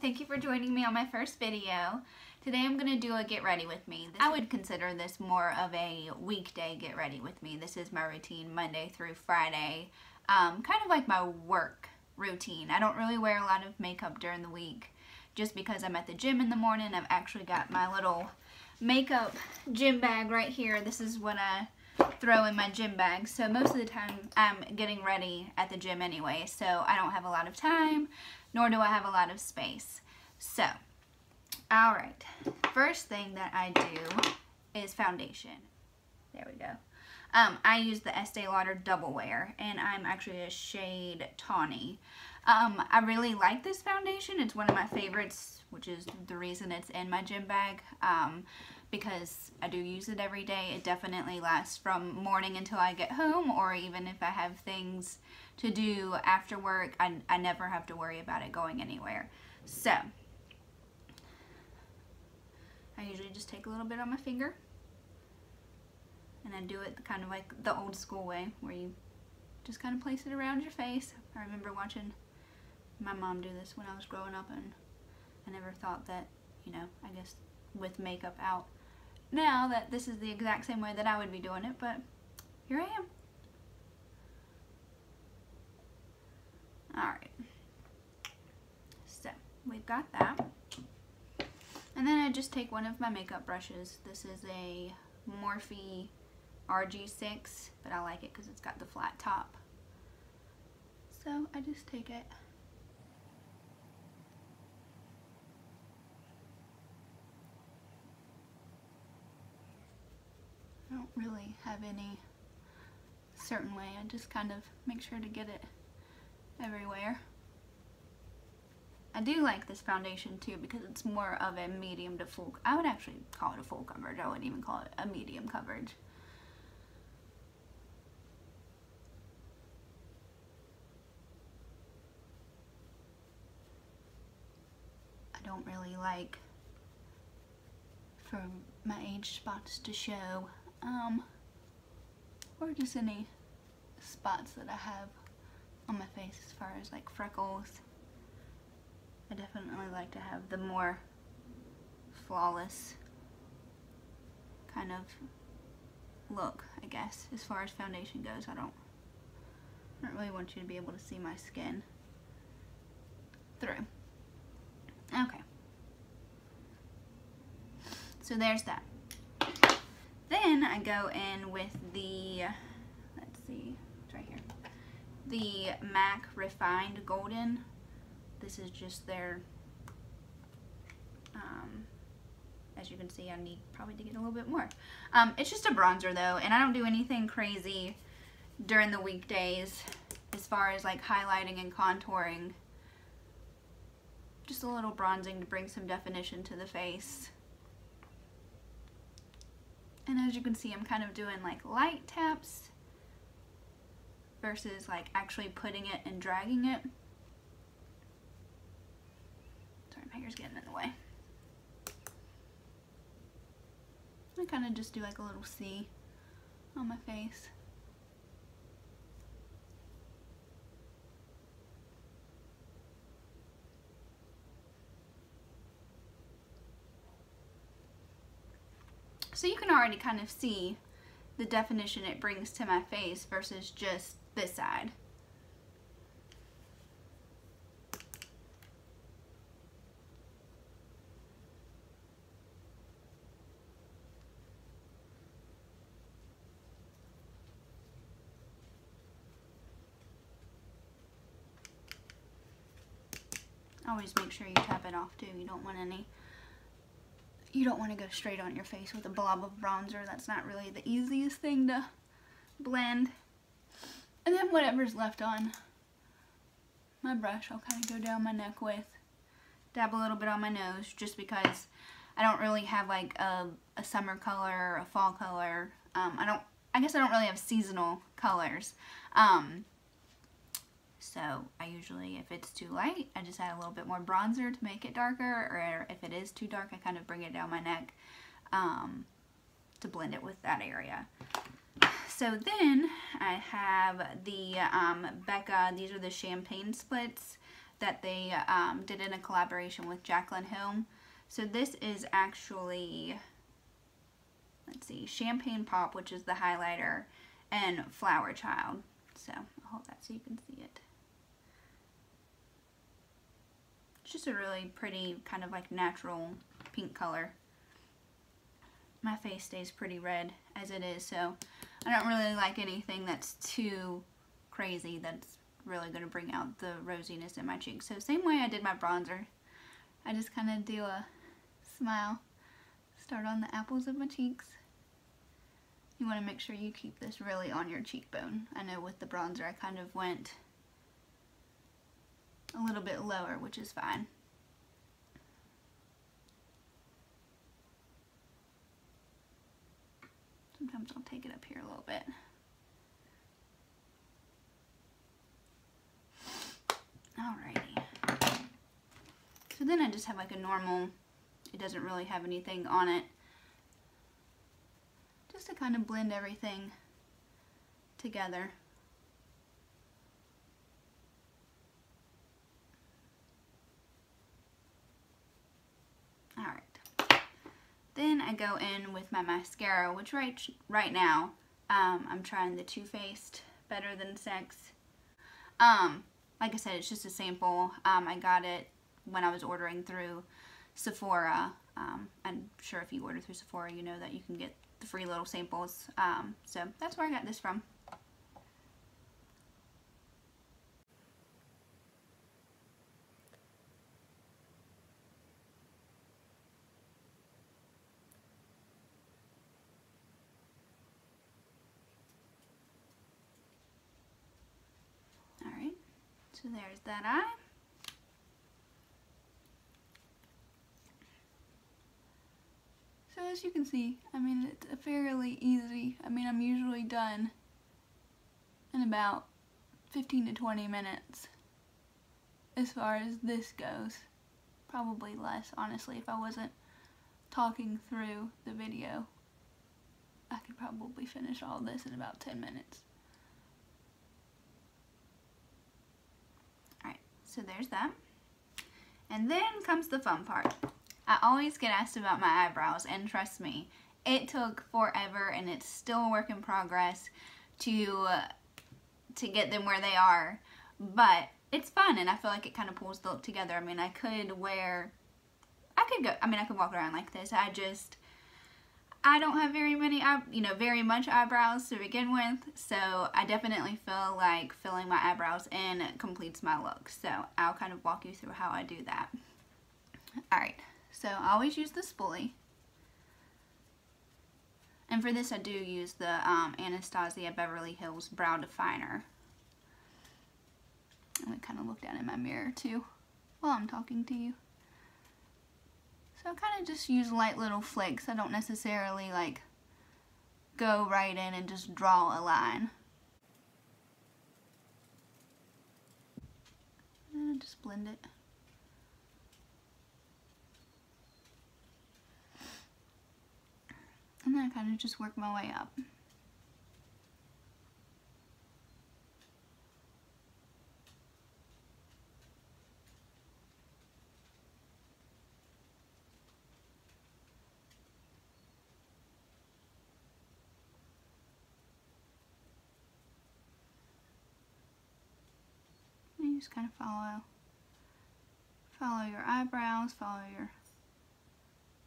thank you for joining me on my first video. Today I'm going to do a get ready with me. I would consider this more of a weekday get ready with me. This is my routine Monday through Friday, kind of like my work routine. I don't really wear a lot of makeup during the week just because I'm at the gym in the morning. I've actually got my little makeup gym bag right here. This is what I throw in my gym bag, so most of the time I'm getting ready at the gym anyway, so I don't have a lot of time, nor do I have a lot of space. So, alright, first thing that I do is foundation. There we go. I use the Estee Lauder Double Wear, and I'm actually a shade Tawny. I really like this foundation. It's one of my favorites, which is the reason it's in my gym bag, because I do use it every day. It definitely lasts from morning until I get home, or even if I have things to do after work, I never have to worry about it going anywhere. So, I usually just take a little bit on my finger, and I do it kind of like the old school way, where you just kind of place it around your face. I remember watching my mom do this when I was growing up, and I never thought that, you know, I guess with makeup out now, that this is the exact same way that I would be doing it, but here I am. Alright, so we've got that, and then I just take one of my makeup brushes. This is a Morphe RG6, but I like it because it's got the flat top, so I just take it. I don't really have any certain way. I just kind of make sure to get it everywhere. I do like this foundation too because it's more of a medium to full. I would actually call it a full coverage. I wouldn't even call it a medium coverage. I don't really like for my age spots to show, or just any spots that I have on my face as far as like freckles. I definitely like to have the more flawless kind of look, I guess, as far as foundation goes. I don't really want you to be able to see my skin through. Okay. So there's that. Then I go in with the, let's see, it's right here, the MAC Refined Golden. This is just their, as you can see, I need probably to get a little bit more. It's just a bronzer though, and I don't do anything crazy during the weekdays as far as like highlighting and contouring. Just a little bronzing to bring some definition to the face. And as you can see, I'm kind of doing like light taps versus like actually putting it and dragging it. Sorry, my hair's getting in the way. I kind of just do like a little C on my face. So you can already kind of see the definition it brings to my face versus just this side. Always make sure you tap it off too. You don't want to go straight on your face with a blob of bronzer. That's not really the easiest thing to blend. And then whatever's left on my brush, I'll kind of go down my neck with. Dab a little bit on my nose, just because I don't really have like a summer color or a fall color. I guess I don't really have seasonal colors. So I usually, if it's too light, I just add a little bit more bronzer to make it darker, or if it is too dark, I kind of bring it down my neck to blend it with that area. So then I have the Becca, these are the champagne splits. that they did in a collaboration with Jaclyn Hill. So this is actually, let's see, Champagne Pop, which is the highlighter, and Flower Child. So I'll hold that so you can see it. It's just a really pretty kind of like natural pink color. My face stays pretty red as it is, so I don't really like anything that's too crazy that's really going to bring out the rosiness in my cheeks. So same way I did my bronzer. I just kind of do a smile. Start on the apples of my cheeks. You want to make sure you keep this really on your cheekbone. I know with the bronzer I kind of went a little bit lower, which is fine. Sometimes I'll take it up here a little bit. Alrighty. So then I just have like a normal, it doesn't really have anything on it. Just to kind of blend everything together. Alright. Then I go in with my mascara, which right now, I'm trying the Too Faced Better Than Sex. Like I said, it's just a sample. I got it when I was ordering through Sephora. I'm sure if you order through Sephora, you know that you can get the free little samples. So that's where I got this from. Alright, so there's that eye. So as you can see, I mean, it's fairly easy. I mean, I'm usually done in about 15 to 20 minutes as far as this goes. Probably less, honestly, if I wasn't talking through the video. I could probably finish all this in about 10 minutes. Alright, so there's that. And then comes the fun part. I always get asked about my eyebrows, and trust me, it took forever and it's still a work in progress to get them where they are. But it's fun and I feel like it kind of pulls the look together. I mean, I could walk around like this. I don't have very much eyebrows to begin with, so I definitely feel like filling my eyebrows in completes my look. So I'll kind of walk you through how I do that. Alright, so I always use the spoolie. And for this I do use the Anastasia Beverly Hills Brow Definer. I'm going to kind of look down in my mirror too while I'm talking to you. So I kind of just use light little flakes. I don't necessarily like go right in and just draw a line. And just blend it. And then I kind of just work my way up. And you just kind of follow your eyebrows, follow your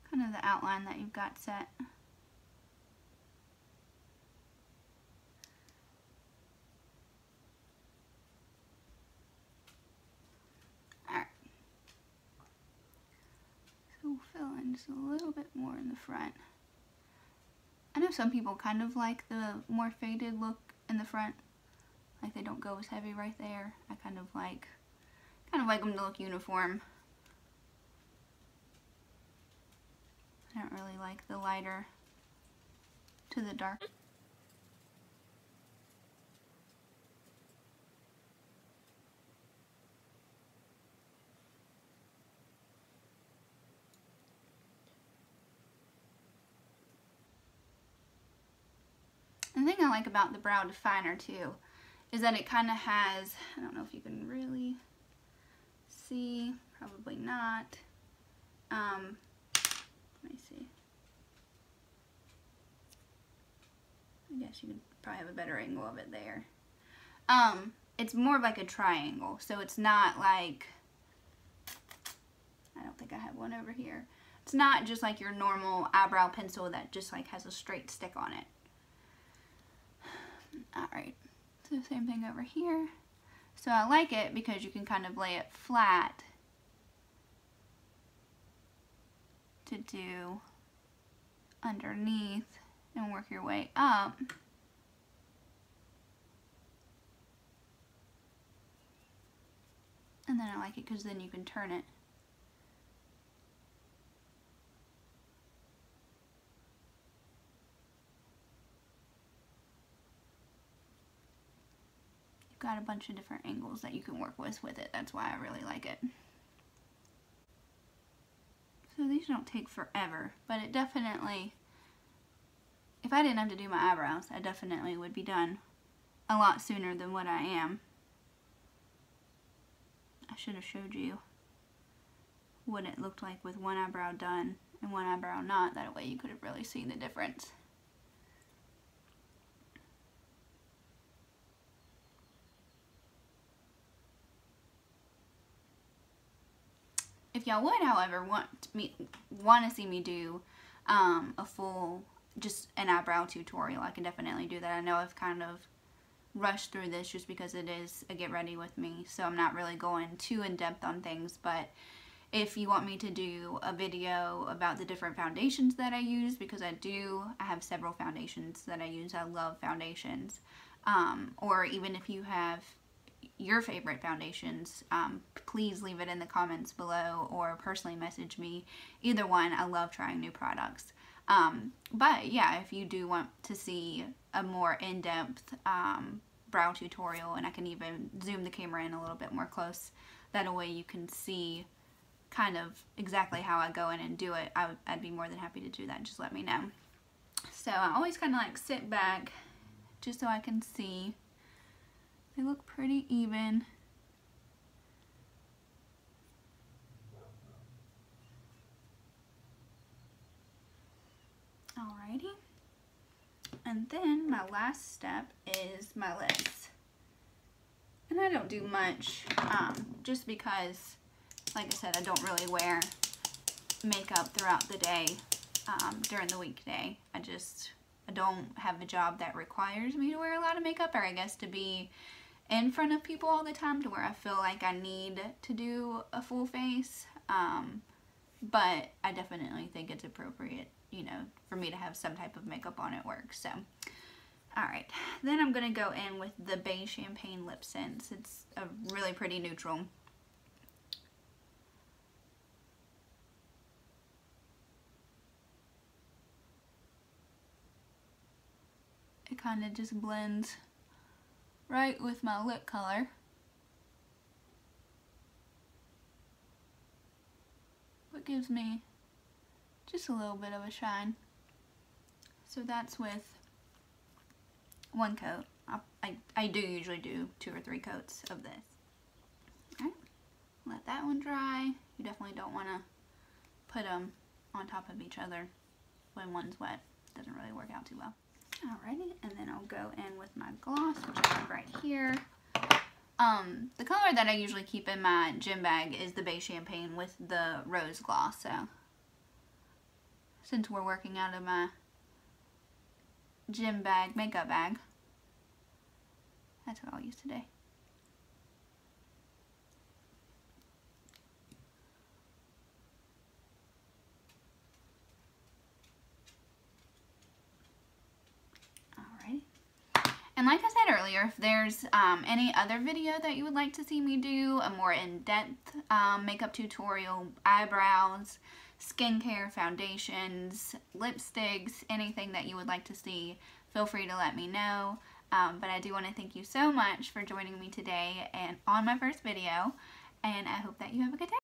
kind of the outline that you've got set. Fill in just a little bit more in the front. I know some people kind of like the more faded look in the front, like they don't go as heavy right there. I kind of like them to look uniform. I don't really like the lighter to the dark. The thing I like about the brow definer too is that it kind of has, I don't know if you can really see. Probably not. Let me see. I guess you could probably have a better angle of it there. It's more of like a triangle, so it's not like, I don't think I have one over here. It's not just like your normal eyebrow pencil that just like has a straight stick on it. Alright, so same thing over here. So I like it because you can kind of lay it flat to do underneath and work your way up. And then I like it because then you can turn it. You've got a bunch of different angles that you can work with it. That's why I really like it. So these don't take forever, but it definitely, if I didn't have to do my eyebrows, I definitely would be done a lot sooner than what I am. I should have showed you what it looked like with one eyebrow done and one eyebrow not. That way you could have really seen the difference. If y'all would, however, want to see me do a full, just an eyebrow tutorial, I can definitely do that. I know I've kind of rushed through this just because it is a get ready with me, so I'm not really going too in depth on things. But if you want me to do a video about the different foundations that I use, because I have several foundations that I use. I love foundations. Or even if you have your favorite foundations, please leave it in the comments below or personally message me. Either one, I love trying new products. But yeah, if you do want to see a more in-depth brow tutorial, and I can even zoom the camera in a little bit more close, that way you can see kind of exactly how I go in and do it, I'd be more than happy to do that. Just let me know. So I always kind of like sit back just so I can see. They look pretty even. Alrighty. And then my last step is my lips. And I don't do much, just because, like I said, I don't really wear makeup throughout the day during the weekday. I don't have a job that requires me to wear a lot of makeup, or I guess to be in front of people all the time to where I feel like I need to do a full face. But I definitely think it's appropriate, you know, for me to have some type of makeup on at work. So, alright. Then I'm going to go in with the Beige Champagne Lip Sense. It's a really pretty neutral. It kind of just blends right with my lip color. It gives me just a little bit of a shine. So that's with one coat. I do usually do 2 or 3 coats of this. Alright, let that one dry. You definitely don't want to put them on top of each other when one's wet. Doesn't really work out too well. Alrighty, and then I'll go in with my gloss, which I have right here. The color that I usually keep in my gym bag is the Beige Champagne with the rose gloss. So, since we're working out of my gym bag, makeup bag, that's what I'll use today. And like I said earlier, if there's any other video that you would like to see me do, a more in-depth makeup tutorial, eyebrows, skincare, foundations, lipsticks, anything that you would like to see, feel free to let me know. But I do want to thank you so much for joining me today and on my first video, and I hope that you have a good day.